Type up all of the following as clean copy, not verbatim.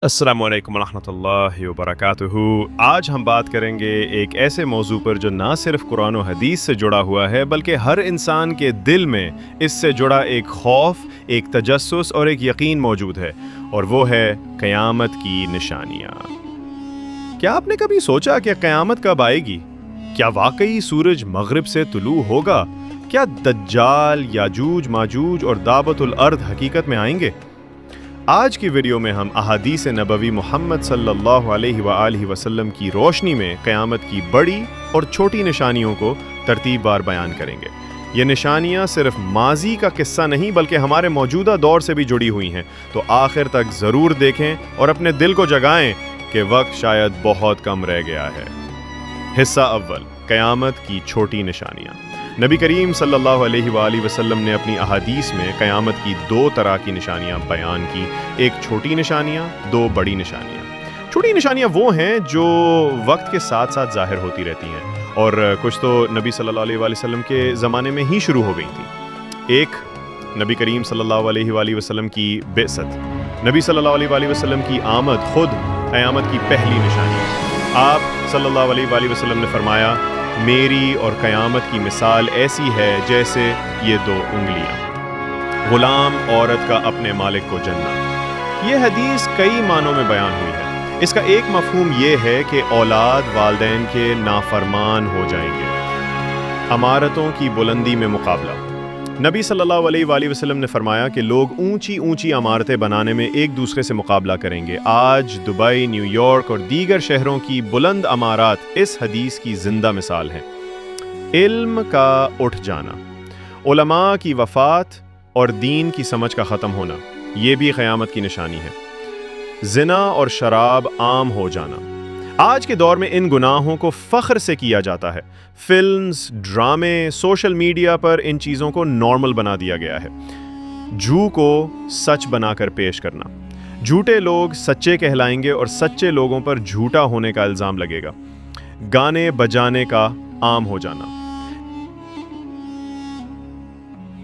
अस्सलाम वालेकुम रहमतुल्लाहि व बरकातुहू। आज हम बात करेंगे एक ऐसे मौजू पर जो ना सिर्फ कुरान और हदीस से जुड़ा हुआ है बल्कि हर इंसान के दिल में इससे जुड़ा एक खौफ, एक तजस्सुस और एक यकीन मौजूद है, और वो है क़यामत की निशानियाँ। क्या आपने कभी सोचा कि क़यामत कब आएगी? क्या वाकई सूरज मगरिब से तुलू होगा? क्या दज्जाल, याजूज माजूज और दाबतुल अर्द हकीकत में आएंगे? आज की वीडियो में हम अहादीस नबवी मोहम्मद सल्लल्लाहु अलैहि वआलिहि वसल्लम की रोशनी में क़यामत की बड़ी और छोटी निशानियों को तरतीबवार बयान करेंगे। ये निशानियाँ सिर्फ माजी का किस्सा नहीं बल्कि हमारे मौजूदा दौर से भी जुड़ी हुई हैं, तो आखिर तक ज़रूर देखें और अपने दिल को जगाएं कि वक्त शायद बहुत कम रह गया है। हिस्सा अव्वल, क़यामत की छोटी निशानियाँ। नबी करीम सल्लल्लाहु अलैहि वाली वसल्लम ने अपनी अहादीस में क़यामत की दो तरह की निशानियाँ बयान की, एक छोटी निशानियाँ, दो बड़ी निशानियाँ। छोटी निशानियाँ वो हैं जो वक्त के साथ साथ ज़ाहिर होती रहती हैं, और कुछ तो नबी सल्लल्लाहु अलैहि वसल्लम के ज़माने में ही शुरू हो गई थी। एक, नबी करीम सल्लल्लाहु अलैहि वसल्लम की बेअसत, नबी सल्लल्लाहु अलैहि वसल्लम की आमद खुद क़यामत की पहली निशानी है। आप सल्लल्लाहु अलैहि वसल्लम ने फरमाया, मेरी और क़यामत की मिसाल ऐसी है जैसे ये दो उंगलियां, गुलाम औरत का अपने मालिक को जन्नत। ये हदीस कई मानों में बयान हुई है। इसका एक मफहूम ये है कि औलाद वालिदैन के नाफरमान हो जाएंगे। अमारतों की बुलंदी में मुकाबला। नबी सल्लल्लाहु अलैहि वसल्लम ने फरमाया कि लोग ऊंची ऊंची इमारतें बनाने में एक दूसरे से मुकाबला करेंगे। आज दुबई, न्यूयॉर्क और दीगर शहरों की बुलंद इमारत इस हदीस की जिंदा मिसाल हैं। इल्म का उठ जाना, उलमा की वफ़ात और दीन की समझ का ख़त्म होना, ये भी क़यामत की निशानी है। ज़िना और शराब आम हो जाना। आज के दौर में इन गुनाहों को फ़ख्र से किया जाता है। फिल्म्स, ड्रामे, सोशल मीडिया पर इन चीज़ों को नॉर्मल बना दिया गया है। झूठ को सच बनाकर पेश करना। झूठे लोग सच्चे कहलाएंगे और सच्चे लोगों पर झूठा होने का इल्ज़ाम लगेगा। गाने बजाने का आम हो जाना।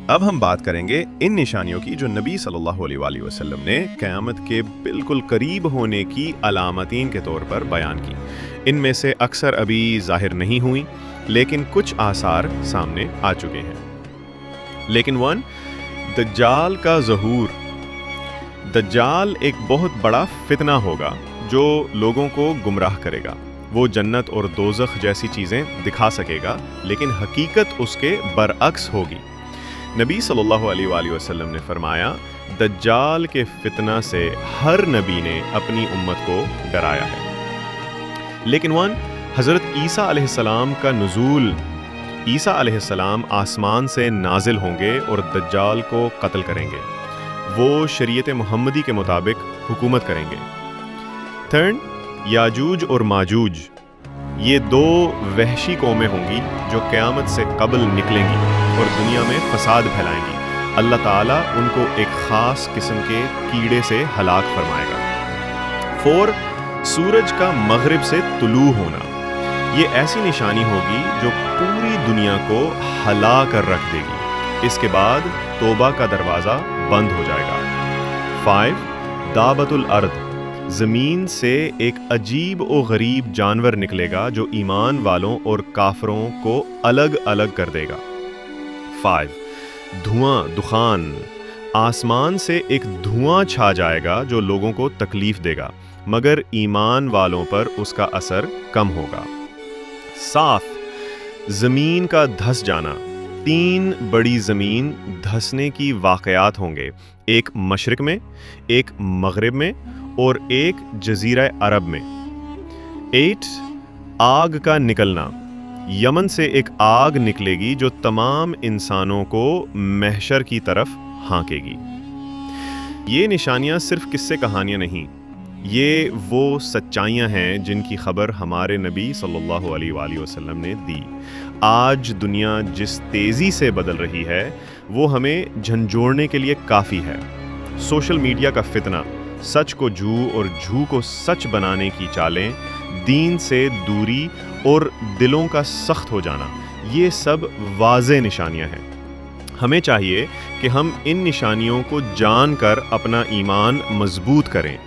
अब हम बात करेंगे इन निशानियों की जो नबी सल्लल्लाहु अलैहि वसल्लम ने क़यामत के बिल्कुल करीब होने की अलामतीन के तौर पर बयान की। इनमें से अक्सर अभी ज़ाहिर नहीं हुई, लेकिन कुछ आसार सामने आ चुके हैं। लेकिन वन, दज्जाल का ज़हूर। दज्जाल एक बहुत बड़ा फितना होगा जो लोगों को गुमराह करेगा। वो जन्नत और दोज़ख जैसी चीज़ें दिखा सकेगा, लेकिन हकीकत उसके बरअक्स होगी। नबी सल्लल्लाहु अलैहि वसल्लम ने फरमाया, दज्जाल के फितना से हर नबी ने अपनी उम्मत को डराया है। लेकिन वन, हज़रत ईसा अलैहिस्सलाम का नुज़ूल। ईसा अलैहिस्सलाम आसमान से नाजिल होंगे और दज्जाल को कत्ल करेंगे। वो शरीयत मुहम्मदी के मुताबिक हुकूमत करेंगे। थर्ड, याजूज और माजूज। ये दो वहशी कौमें होंगी जो क़यामत से कबल निकलेंगी और दुनिया में फसाद फैलाएंगी। अल्लाह ताला उनको एक ख़ास किस्म के कीड़े से हलाक फरमाएगा। फोर, सूरज का मगरिब से तुलू होना। ये ऐसी निशानी होगी जो पूरी दुनिया को हला कर रख देगी। इसके बाद तौबा का दरवाज़ा बंद हो जाएगा। 5, दाबतुल अर्द। ज़मीन से एक अजीब और गरीब जानवर निकलेगा जो ईमान वालों और काफरों को अलग अलग कर देगा। 5, धुआं, दुखान। आसमान से एक धुआं छा जाएगा जो लोगों को तकलीफ देगा, मगर ईमान वालों पर उसका असर कम होगा। 7, ज़मीन का धस जाना। 3 बड़ी ज़मीन धसने की वाक़यात होंगे, एक मशरिक़ में, एक मग़रिब में और एक जज़ीरा अरब में। 8, आग का निकलना। यमन से एक आग निकलेगी जो तमाम इंसानों को महशर की तरफ हाँकेगी। ये निशानियाँ सिर्फ किस्से कहानियाँ नहीं, ये वो सच्चाइयाँ हैं जिनकी खबर हमारे नबी सल्लल्लाहु अलैहि वसल्लम ने दी। आज दुनिया जिस तेज़ी से बदल रही है वो हमें झंझोड़ने के लिए काफ़ी है। सोशल मीडिया का फितना, सच को झूठ और झूठ को सच बनाने की चालें, दीन से दूरी और दिलों का सख्त हो जाना, ये सब वाज़े निशानियाँ हैं। हमें चाहिए कि हम इन निशानियों को जानकर अपना ईमान मजबूत करें।